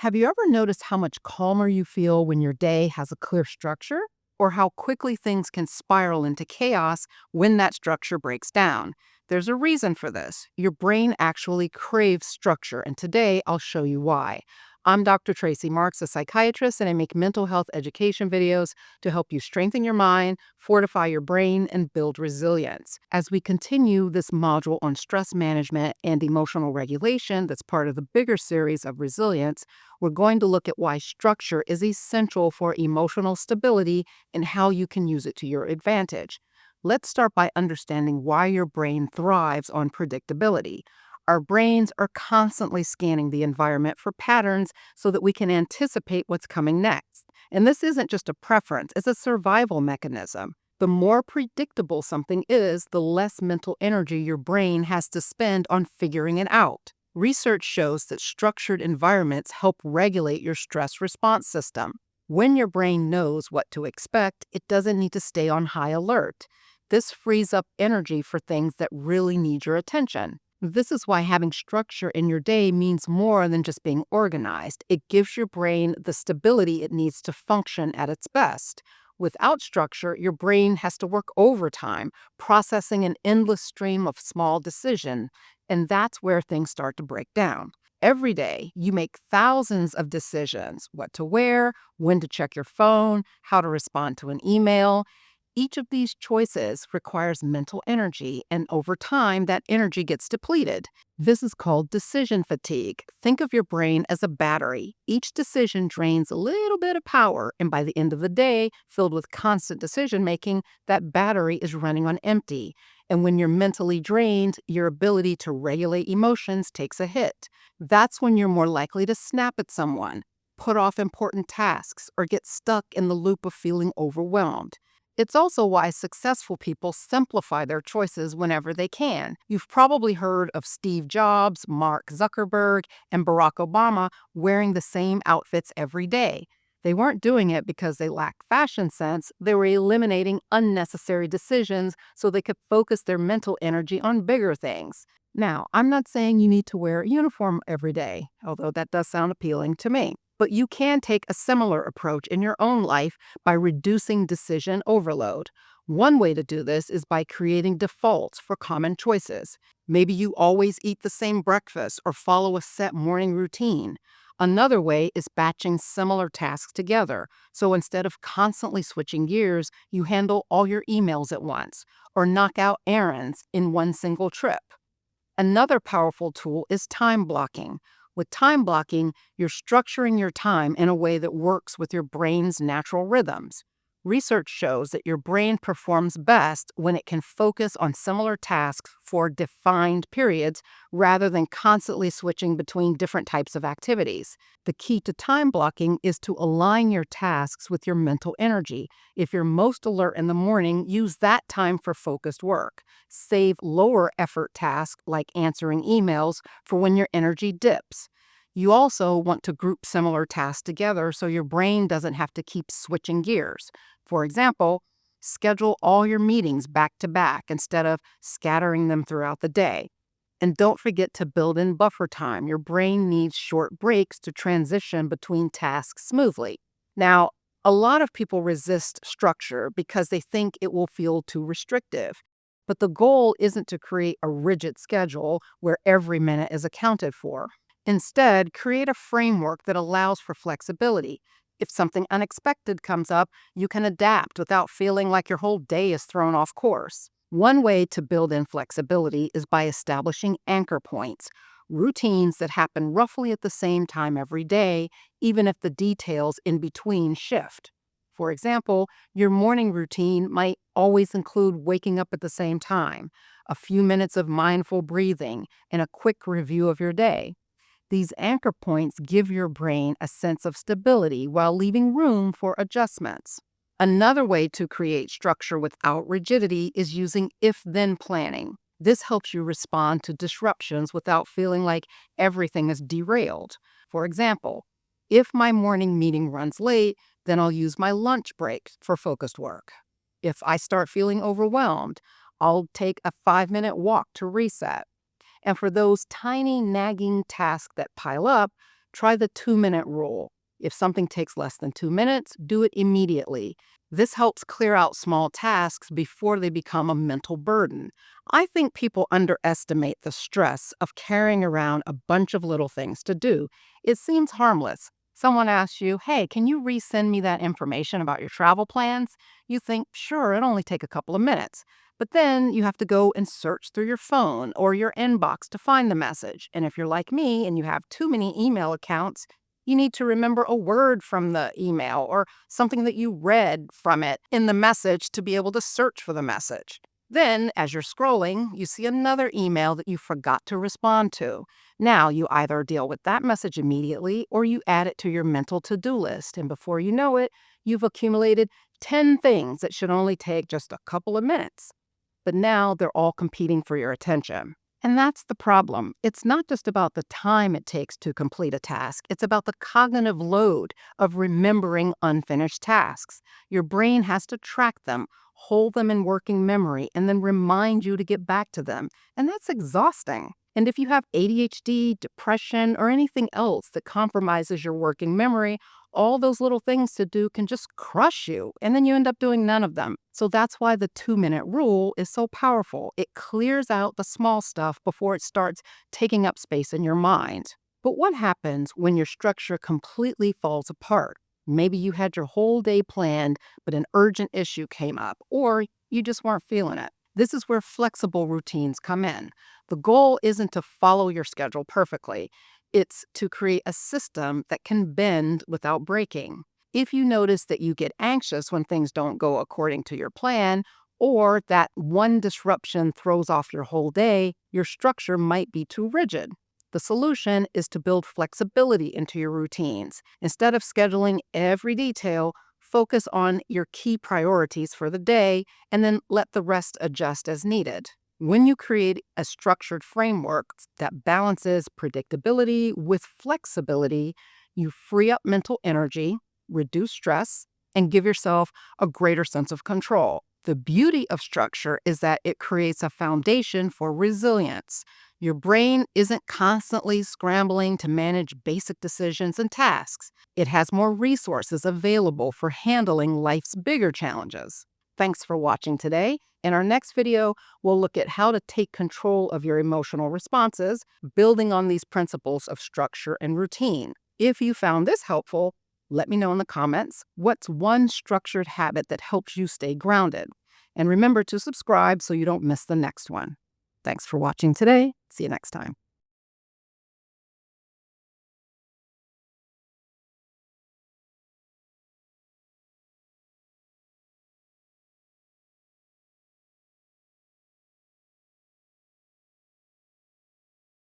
Have you ever noticed how much calmer you feel when your day has a clear structure? Or how quickly things can spiral into chaos when that structure breaks down? There's a reason for this. Your brain actually craves structure, and today I'll show you why. I'm Dr. Tracy Marks, a psychiatrist, and I make mental health education videos to help you strengthen your mind, fortify your brain, and build resilience. As we continue this module on stress management and emotional regulation, that's part of the bigger series of resilience, we're going to look at why structure is essential for emotional stability and how you can use it to your advantage. Let's start by understanding why your brain thrives on predictability. Our brains are constantly scanning the environment for patterns so that we can anticipate what's coming next. And this isn't just a preference, it's a survival mechanism. The more predictable something is, the less mental energy your brain has to spend on figuring it out. Research shows that structured environments help regulate your stress response system. When your brain knows what to expect, it doesn't need to stay on high alert. This frees up energy for things that really need your attention. This is why having structure in your day means more than just being organized. It gives your brain the stability it needs to function at its best. Without structure, your brain has to work overtime, processing an endless stream of small decisions, and that's where things start to break down. Every day, you make thousands of decisions: what to wear, when to check your phone, how to respond to an email. Each of these choices requires mental energy, and over time, that energy gets depleted. This is called decision fatigue. Think of your brain as a battery. Each decision drains a little bit of power, and by the end of the day, filled with constant decision making, that battery is running on empty. And when you're mentally drained, your ability to regulate emotions takes a hit. That's when you're more likely to snap at someone, put off important tasks, or get stuck in the loop of feeling overwhelmed. It's also why successful people simplify their choices whenever they can. You've probably heard of Steve Jobs, Mark Zuckerberg, and Barack Obama wearing the same outfits every day. They weren't doing it because they lacked fashion sense. They were eliminating unnecessary decisions so they could focus their mental energy on bigger things. Now, I'm not saying you need to wear a uniform every day, although that does sound appealing to me. But you can take a similar approach in your own life by reducing decision overload. One way to do this is by creating defaults for common choices. Maybe you always eat the same breakfast or follow a set morning routine. Another way is batching similar tasks together. So instead of constantly switching gears, you handle all your emails at once or knock out errands in one single trip. Another powerful tool is time blocking. With time blocking, you're structuring your time in a way that works with your brain's natural rhythms. Research shows that your brain performs best when it can focus on similar tasks for defined periods rather than constantly switching between different types of activities. The key to time blocking is to align your tasks with your mental energy. If you're most alert in the morning, use that time for focused work. Save lower effort tasks like answering emails for when your energy dips. You also want to group similar tasks together so your brain doesn't have to keep switching gears. For example, schedule all your meetings back to back instead of scattering them throughout the day. And don't forget to build in buffer time. Your brain needs short breaks to transition between tasks smoothly. Now, a lot of people resist structure because they think it will feel too restrictive. But the goal isn't to create a rigid schedule where every minute is accounted for. Instead, create a framework that allows for flexibility. If something unexpected comes up, you can adapt without feeling like your whole day is thrown off course. One way to build in flexibility is by establishing anchor points, routines that happen roughly at the same time every day, even if the details in between shift. For example, your morning routine might always include waking up at the same time, a few minutes of mindful breathing, and a quick review of your day. These anchor points give your brain a sense of stability while leaving room for adjustments. Another way to create structure without rigidity is using if-then planning. This helps you respond to disruptions without feeling like everything is derailed. For example, if my morning meeting runs late, then I'll use my lunch break for focused work. If I start feeling overwhelmed, I'll take a 5-minute walk to reset. And for those tiny nagging tasks that pile up, Try the 2-minute rule. If something takes less than 2 minutes, do it immediately. This helps clear out small tasks before they become a mental burden. I think people underestimate the stress of carrying around a bunch of little things to do. It seems harmless. Someone asks you, hey, can you resend me that information about your travel plans? You think, sure, it'll only take a couple of minutes. But then you have to go and search through your phone or your inbox to find the message. And if you're like me and you have too many email accounts, you need to remember a word from the email or something that you read from it in the message to be able to search for the message. Then, as you're scrolling, you see another email that you forgot to respond to. Now, you either deal with that message immediately or you add it to your mental to-do list. And before you know it, you've accumulated 10 things that should only take just a couple of minutes. But now they're all competing for your attention. And that's the problem. It's not just about the time it takes to complete a task. It's about the cognitive load of remembering unfinished tasks. Your brain has to track them, hold them in working memory, and then remind you to get back to them. And that's exhausting. And if you have ADHD, depression, or anything else that compromises your working memory, all those little things to do can just crush you, and then you end up doing none of them. So that's why the 2-minute rule is so powerful. It clears out the small stuff before it starts taking up space in your mind. But what happens when your structure completely falls apart? Maybe you had your whole day planned, but an urgent issue came up, or you just weren't feeling it. This is where flexible routines come in. The goal isn't to follow your schedule perfectly. It's to create a system that can bend without breaking. If you notice that you get anxious when things don't go according to your plan, or that one disruption throws off your whole day, your structure might be too rigid. The solution is to build flexibility into your routines. Instead of scheduling every detail, focus on your key priorities for the day and then let the rest adjust as needed. When you create a structured framework that balances predictability with flexibility, you free up mental energy, reduce stress, and give yourself a greater sense of control. The beauty of structure is that it creates a foundation for resilience. Your brain isn't constantly scrambling to manage basic decisions and tasks. It has more resources available for handling life's bigger challenges. Thanks for watching today. In our next video, we'll look at how to take control of your emotional responses, building on these principles of structure and routine. If you found this helpful, let me know in the comments what's one structured habit that helps you stay grounded. And remember to subscribe so you don't miss the next one. Thanks for watching today. See you next time.